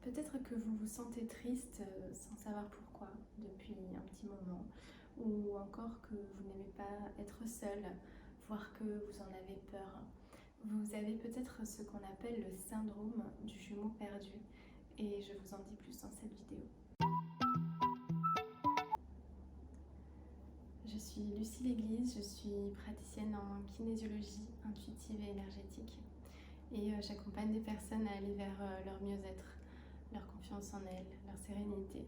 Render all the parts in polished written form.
Peut-être que vous vous sentez triste sans savoir pourquoi depuis un petit moment, ou encore que vous n'aimez pas être seul, voire que vous en avez peur. Vous avez peut-être ce qu'on appelle le syndrome du jumeau perdu, et je vous en dis plus dans cette vidéo. Je suis Lucie Léglise, je suis praticienne en kinésiologie intuitive et énergétique, et j'accompagne des personnes à aller vers leur mieux-être, leur confiance en elles, leur sérénité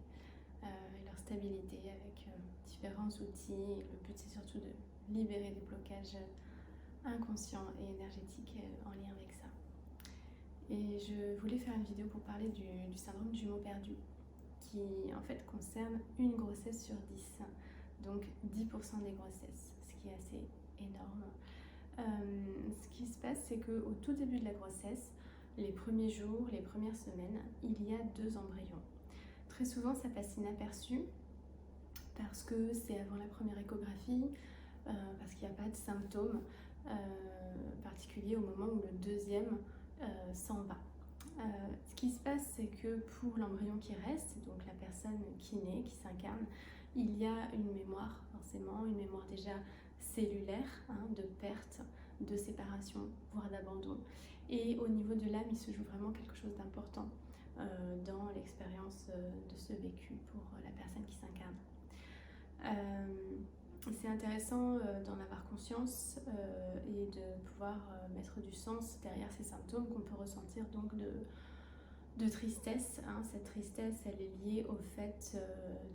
et leur stabilité avec différents outils. Le but, c'est surtout de libérer des blocages inconscients et énergétiques en lien avec ça. Et je voulais faire une vidéo pour parler du syndrome du jumeau perdu, qui en fait concerne une grossesse sur 10, donc 10% des grossesses, ce qui est assez énorme. Ce qui se passe, c'est qu'au tout début de la grossesse, les premiers jours, les premières semaines, il y a 2 embryons. Très souvent, ça passe inaperçu parce que c'est avant la première échographie, parce qu'il n'y a pas de symptômes particuliers au moment où le deuxième s'en va. Ce qui se passe, c'est que pour l'embryon qui reste, donc la personne qui naît, qui s'incarne, il y a une mémoire, forcément, une mémoire déjà cellulaire, de perte, de séparation, voire d'abandon. Et au niveau de l'âme, il se joue vraiment quelque chose d'important dans l'expérience de ce vécu pour la personne qui s'incarne. C'est intéressant d'en avoir conscience et de pouvoir mettre du sens derrière ces symptômes qu'on peut ressentir donc de tristesse. Cette tristesse, elle est liée au fait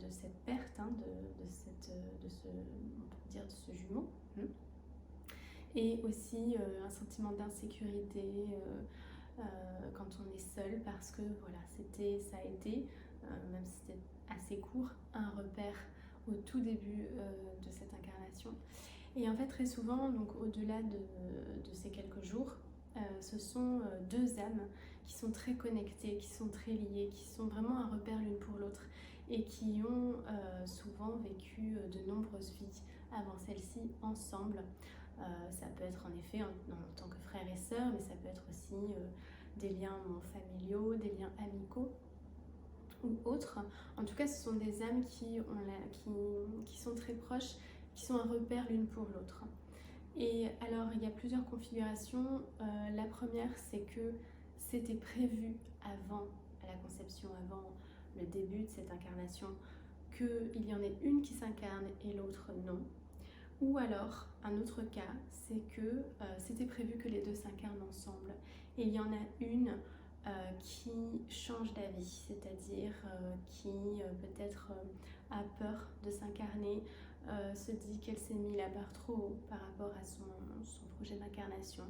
de cette perte, de ce jumeau. Et aussi un sentiment d'insécurité quand on est seul, parce que voilà, ça a été, même si c'était assez court, un repère au tout début de cette incarnation. Et en fait, très souvent, donc au-delà de ces quelques jours, ce sont 2 âmes qui sont très connectées, qui sont très liées, qui sont vraiment un repère l'une pour l'autre et qui ont souvent vécu de nombreuses vies avant celle-ci ensemble. Ça peut être en effet en tant que frères et sœurs, mais ça peut être aussi des liens familiaux, des liens amicaux ou autres. En tout cas, ce sont des âmes qui sont très proches, qui sont un repère l'une pour l'autre. Et alors, il y a plusieurs configurations. La première, c'est que c'était prévu avant la conception, avant le début de cette incarnation, qu'il y en ait une qui s'incarne et l'autre non. Ou alors, un autre cas, c'est que c'était prévu que les deux s'incarnent ensemble. Et il y en a une qui change d'avis, c'est-à-dire qui peut-être a peur de s'incarner, se dit qu'elle s'est mis la barre trop haut par rapport à son projet d'incarnation.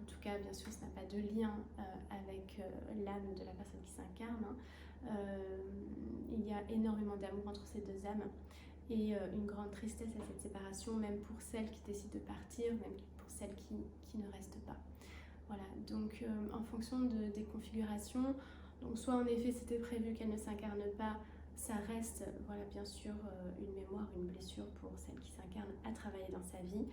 En tout cas, bien sûr, ça n'a pas de lien avec l'âme de la personne qui s'incarne. Il y a énormément d'amour entre ces 2 âmes et une grande tristesse à cette séparation, même pour celles qui décident de partir, même pour celles qui ne restent pas. Voilà, donc en fonction des configurations, donc soit en effet c'était prévu qu'elle ne s'incarne pas, ça reste, voilà, bien sûr une mémoire, une blessure pour celle qui s'incarne à travailler dans sa vie,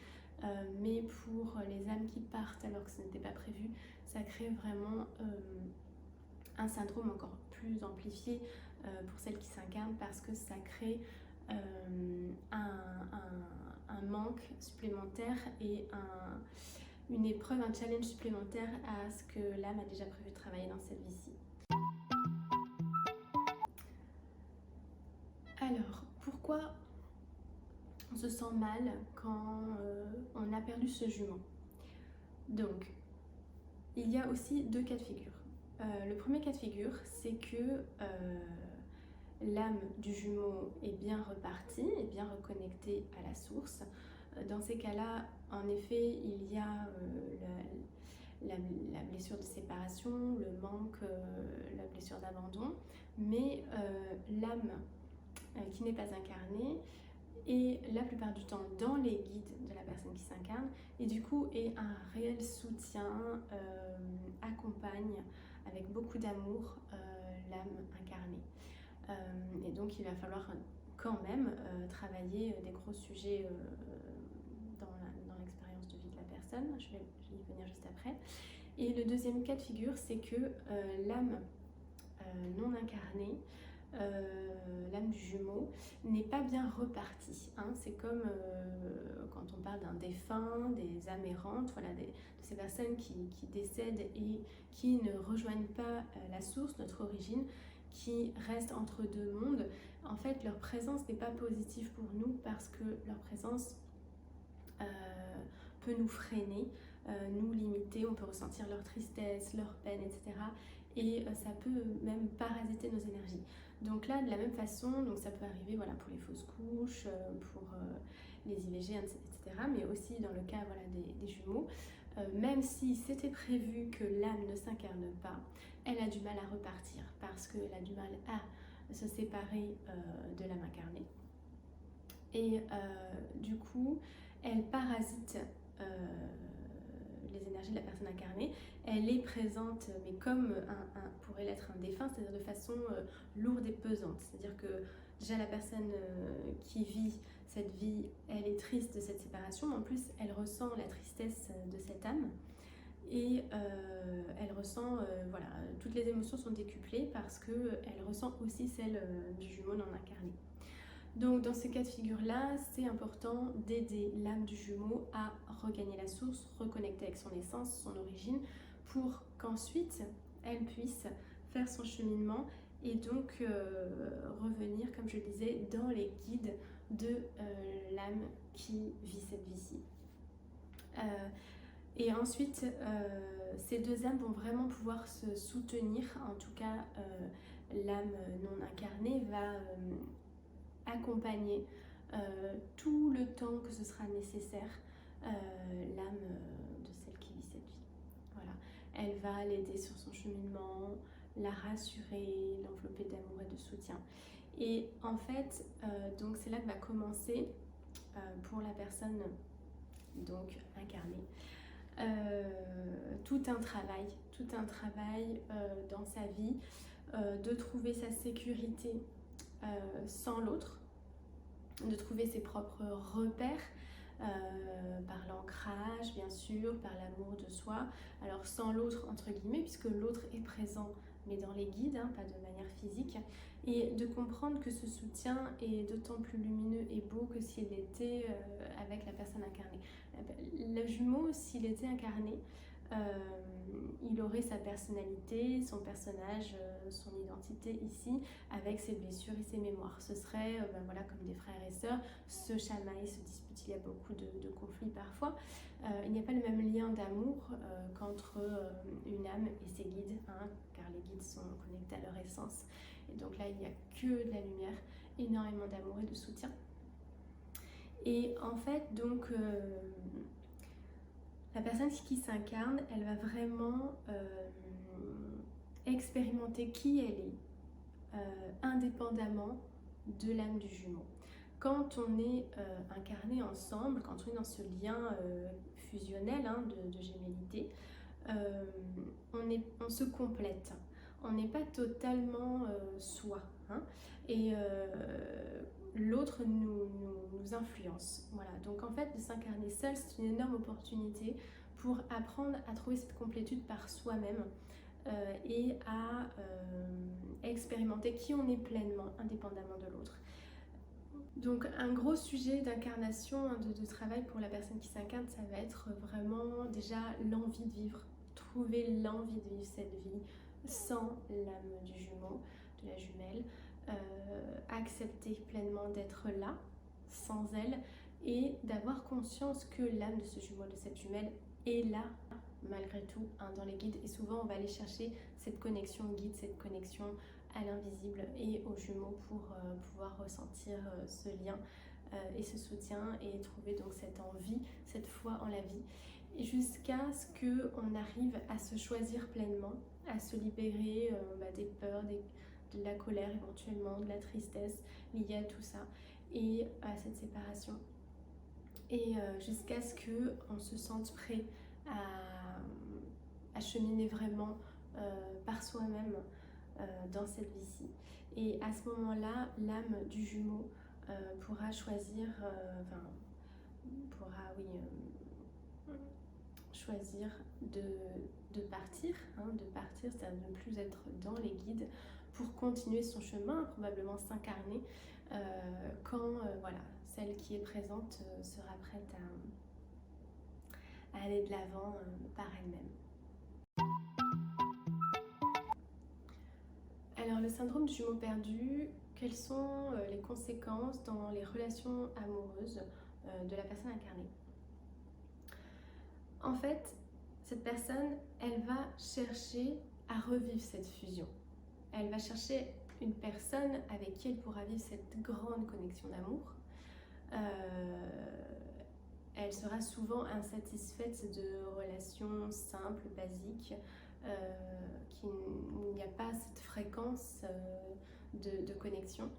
mais pour les âmes qui partent alors que ce n'était pas prévu, ça crée vraiment un syndrome encore plus amplifié pour celle qui s'incarne, parce que ça crée un manque supplémentaire et une épreuve, un challenge supplémentaire à ce que l'âme a déjà prévu de travailler dans cette vie-ci. Alors, pourquoi on se sent mal quand on a perdu ce jumeau? Donc, il y a aussi 2 cas de figure. Le premier cas de figure, c'est que l'âme du jumeau est bien repartie, est bien reconnectée à la source. Dans ces cas-là, en effet, il y a la blessure de séparation, le manque, la blessure d'abandon, mais l'âme qui n'est pas incarnée est la plupart du temps dans les guides de la personne qui s'incarne et du coup est un réel soutien, accompagne avec beaucoup d'amour l'âme incarnée. Et donc il va falloir quand même travailler des gros sujets dans l'expérience de vie de la personne. Je vais y venir juste après. Et le deuxième cas de figure, c'est que l'âme non incarnée, l'âme du jumeau, n'est pas bien repartie. Hein. C'est comme quand on parle d'un défunt, des âmes errantes, voilà, de ces personnes qui décèdent et qui ne rejoignent pas la source, notre origine, qui restent entre deux mondes. En fait, leur présence n'est pas positive pour nous parce que leur présence peut nous freiner, nous limiter, on peut ressentir leur tristesse, leur peine, etc. Et ça peut même parasiter nos énergies. Donc là, de la même façon, donc ça peut arriver voilà, pour les fausses couches, pour les IVG, etc. Mais aussi dans le cas voilà, des jumeaux. Même si c'était prévu que l'âme ne s'incarne pas, elle a du mal à repartir parce qu'elle a du mal à se séparer de l'âme incarnée. Et du coup, elle parasite les énergies de la personne incarnée. Elle est présente, mais comme pourrait l'être un défunt, c'est-à-dire de façon lourde et pesante. C'est-à-dire que déjà la personne qui vit cette vie, elle est triste de cette séparation, mais en plus elle ressent la tristesse de cette âme. Et elle ressent, voilà, toutes les émotions sont décuplées parce qu'elle ressent aussi celle du jumeau non incarné. Donc dans ces cas de figure-là, c'est important d'aider l'âme du jumeau à regagner la source, reconnecter avec son essence, son origine, pour qu'ensuite elle puisse faire son cheminement et donc revenir, comme je le disais, dans les guides de l'âme qui vit cette vie-ci. Et ensuite, ces deux âmes vont vraiment pouvoir se soutenir. En tout cas, l'âme non incarnée va accompagner tout le temps que ce sera nécessaire l'âme de celle qui vit cette vie. Voilà. Elle va l'aider sur son cheminement, la rassurer, l'envelopper d'amour et de soutien. Et en fait, donc c'est là que va commencer pour la personne donc incarnée tout un travail dans sa vie, de trouver sa sécurité sans l'autre, de trouver ses propres repères par l'ancrage bien sûr, par l'amour de soi, alors sans l'autre entre guillemets puisque l'autre est présent mais dans les guides, hein, pas de manière physique, et de comprendre que ce soutien est d'autant plus lumineux et beau que s'il était avec la personne incarnée. Le jumeau, s'il était incarné, il aurait sa personnalité, son personnage, son identité ici, avec ses blessures et ses mémoires. Ce serait voilà, comme des frères et sœurs, se chamaillent, se disputent, il y a beaucoup de conflits parfois. Il n'y a pas le même lien d'amour qu'entre une âme et ses guides, hein, car les guides sont connectés à leur essence. Et donc là, il n'y a que de la lumière, énormément d'amour et de soutien. Et en fait, donc, la personne qui s'incarne, elle va vraiment expérimenter qui elle est, indépendamment de l'âme du jumeau. Quand on est incarné ensemble, quand on est dans ce lien fusionnel hein, de gémellité, on se complète. On n'est pas totalement soi. Hein, et l'autre nous influence. Voilà. Donc en fait, de s'incarner seul, c'est une énorme opportunité pour apprendre à trouver cette complétude par soi-même et à expérimenter qui on est pleinement, indépendamment de l'autre. Donc un gros sujet d'incarnation, de travail pour la personne qui s'incarne, ça va être vraiment déjà l'envie de vivre, trouver l'envie de vivre cette vie sans l'âme du jumeau, de la jumelle, accepter pleinement d'être là, sans elle, et d'avoir conscience que l'âme de ce jumeau, de cette jumelle, est là, malgré tout, hein, dans les guides. Et souvent, on va aller chercher cette connexion guide, cette connexion à l'invisible et aux jumeaux pour pouvoir ressentir ce lien et ce soutien et trouver donc cette envie, cette foi en la vie, et jusqu'à ce qu'on arrive à se choisir pleinement, à se libérer des peurs, de la colère éventuellement, de la tristesse liée à tout ça et à cette séparation. Et jusqu'à ce qu'on se sente prêt à cheminer vraiment par soi-même dans cette vie-ci. Et à ce moment-là, l'âme du jumeau pourra choisir, choisir de partir, c'est-à-dire de ne plus être dans les guides pour continuer son chemin, probablement s'incarner quand voilà, celle qui est présente sera prête à aller de l'avant par elle-même. Alors le syndrome du jumeau perdu, quelles sont les conséquences dans les relations amoureuses de la personne incarnée? En fait, cette personne, elle va chercher à revivre cette fusion. Elle va chercher une personne avec qui elle pourra vivre cette grande connexion d'amour. Elle sera souvent insatisfaite de relations simples, basiques, où il n'y a pas cette fréquence de connexion.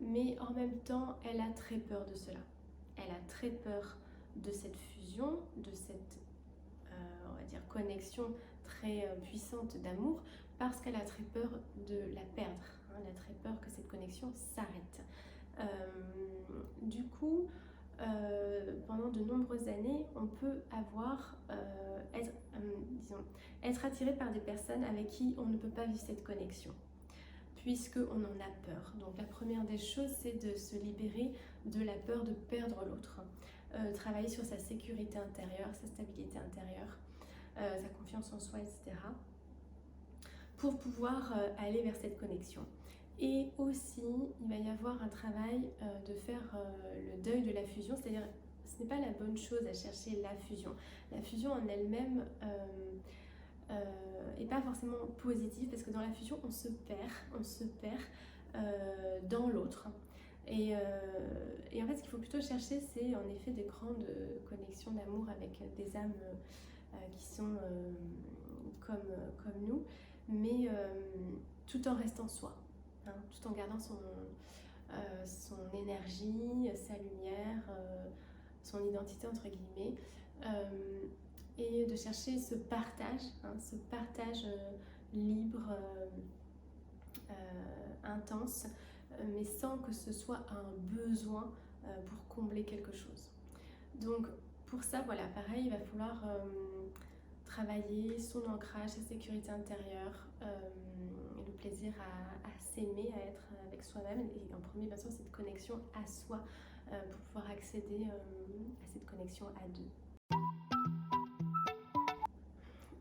Mais en même temps, elle a très peur de cela. Elle a très peur de cette fusion, de cette on va dire connexion très puissante d'amour, parce qu'elle a très peur de la perdre. Elle a très peur que cette connexion s'arrête. Du coup, pendant de nombreuses années, on peut avoir être attiré par des personnes avec qui on ne peut pas vivre cette connexion, puisqu'on en a peur. Donc la première des choses, c'est de se libérer de la peur de perdre l'autre. Travailler sur sa sécurité intérieure, sa stabilité intérieure, sa confiance en soi, etc. pour pouvoir aller vers cette connexion. Et aussi, il va y avoir un travail de faire le deuil de la fusion, c'est-à-dire ce n'est pas la bonne chose à chercher la fusion. La fusion en elle-même est pas forcément positive, parce que dans la fusion, on se perd dans l'autre. Et en fait, ce qu'il faut plutôt chercher, c'est en effet des grandes connexions d'amour avec des âmes qui sont comme nous, mais tout en restant soi, tout en gardant son énergie, sa lumière, son identité entre guillemets, et de chercher ce partage libre, intense, mais sans que ce soit un besoin pour combler quelque chose. Donc pour ça, voilà, pareil, il va falloir travailler son ancrage, sa sécurité intérieure, le plaisir à s'aimer, à être avec soi-même, et en premier, bien sûr, cette connexion à soi pour pouvoir accéder à cette connexion à deux.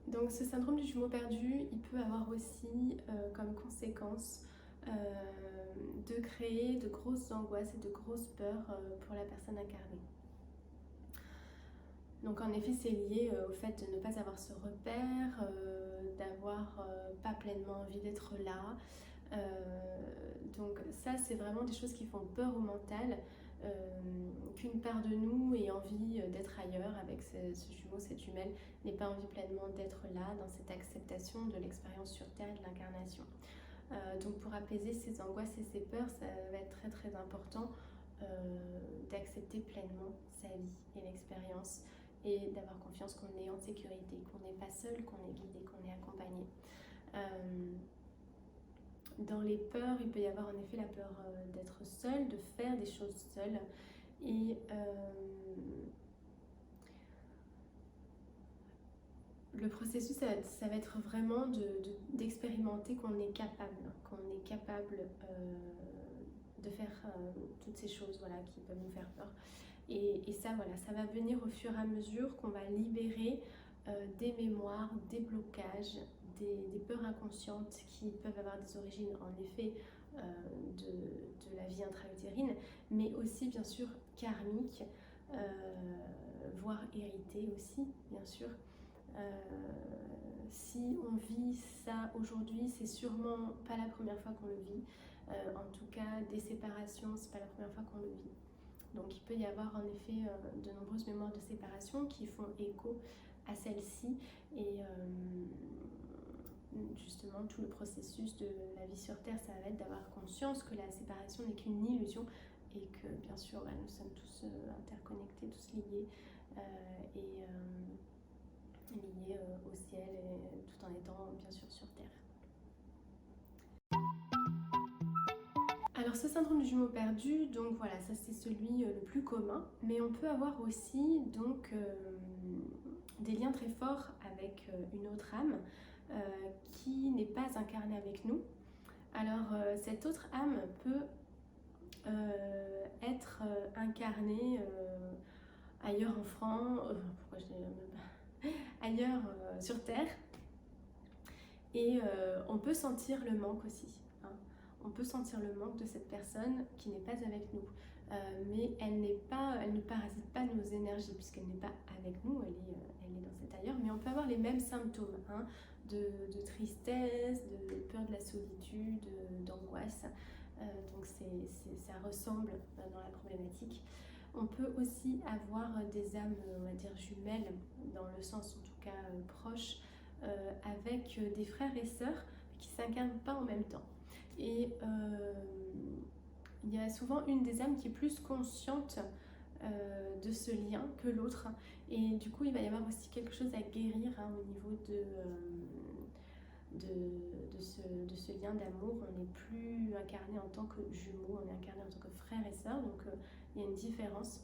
Donc ce syndrome du jumeau perdu, il peut avoir aussi comme conséquence de créer de grosses angoisses et de grosses peurs pour la personne incarnée. Donc en effet, c'est lié au fait de ne pas avoir ce repère, d'avoir pas pleinement envie d'être là. Donc ça, c'est vraiment des choses qui font peur au mental, qu'une part de nous ait envie d'être ailleurs avec ce jumeau, cette jumelle, n'ait pas envie pleinement d'être là, dans cette acceptation de l'expérience sur Terre et de l'incarnation. Donc pour apaiser ces angoisses et ces peurs, ça va être très très important d'accepter pleinement sa vie et l'expérience, et d'avoir confiance qu'on est en sécurité, qu'on n'est pas seul, qu'on est guidé, qu'on est accompagné. Dans les peurs, il peut y avoir en effet la peur d'être seul, de faire des choses seul, et le processus, ça va être vraiment d'expérimenter qu'on est capable de faire toutes ces choses, voilà, qui peuvent nous faire peur. Et ça, voilà, ça va venir au fur et à mesure qu'on va libérer des mémoires, des blocages, des peurs inconscientes qui peuvent avoir des origines, en effet, de la vie intra-utérine, mais aussi, bien sûr, karmiques, voire héritées aussi, bien sûr. Si on vit ça aujourd'hui, c'est sûrement pas la première fois qu'on le vit. En tout cas, des séparations, c'est pas la première fois qu'on le vit. Donc il peut y avoir en effet de nombreuses mémoires de séparation qui font écho à celle-ci, et justement tout le processus de la vie sur Terre, ça va être d'avoir conscience que la séparation n'est qu'une illusion, et que bien sûr nous sommes tous interconnectés, tous liés, et liés au ciel, et tout en étant bien sûr sur Terre. Alors ce syndrome du jumeau perdu, donc voilà, ça c'est celui le plus commun, mais on peut avoir aussi donc des liens très forts avec une autre âme qui n'est pas incarnée avec nous. Alors cette autre âme peut être incarnée ailleurs en France, pourquoi je dis ailleurs sur Terre, et on peut sentir le manque aussi. Hein. On peut sentir le manque de cette personne qui n'est pas avec nous. Mais elle ne parasite pas nos énergies puisqu'elle n'est pas avec nous, elle est dans cet ailleurs, mais on peut avoir les mêmes symptômes, hein, de tristesse, de peur de la solitude, d'angoisse, donc ça ressemble dans la problématique. On peut aussi avoir des âmes, on va dire jumelles, dans le sens en tout cas proche, avec des frères et sœurs qui ne s'incarnent pas en même temps. Et il y a souvent une des âmes qui est plus consciente de ce lien que l'autre, et du coup il va y avoir aussi quelque chose à guérir, hein, au niveau de ce lien d'amour. On n'est plus incarné en tant que jumeaux, on est incarné en tant que frères et sœurs, donc il y a une différence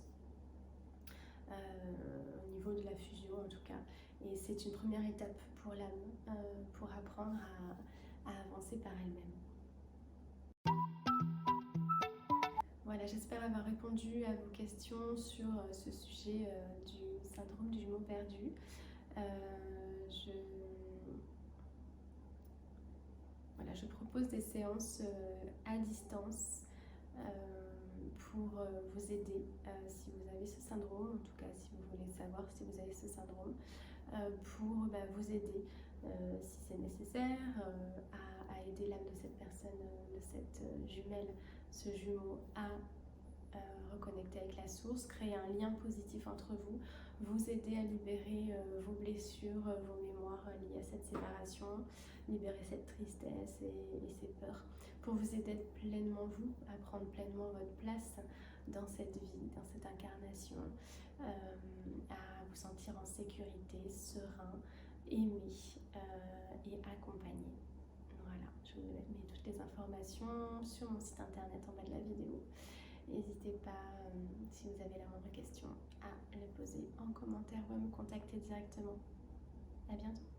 au niveau de la fusion en tout cas, et c'est une première étape pour l'âme pour apprendre à avancer par elle-même. Voilà, j'espère avoir répondu à vos questions sur ce sujet du syndrome du jumeau perdu. Je propose des séances à distance pour vous aider si vous avez ce syndrome, en tout cas si vous voulez savoir si vous avez ce syndrome, pour vous aider si c'est nécessaire à aider l'âme de cette personne, de cette jumelle, ce jumeau, à reconnecter avec la source, créer un lien positif entre vous, vous aider à libérer vos blessures, vos mémoires liées à cette séparation, libérer cette tristesse et ces peurs, pour vous aider à être pleinement vous, à prendre pleinement votre place dans cette vie, dans cette incarnation, à vous sentir en sécurité, serein, aimé et accompagné. Voilà, je vous mets toutes les informations sur mon site internet en bas de la vidéo. N'hésitez pas, si vous avez la moindre question, à les poser en commentaire ou à me contacter directement. À bientôt.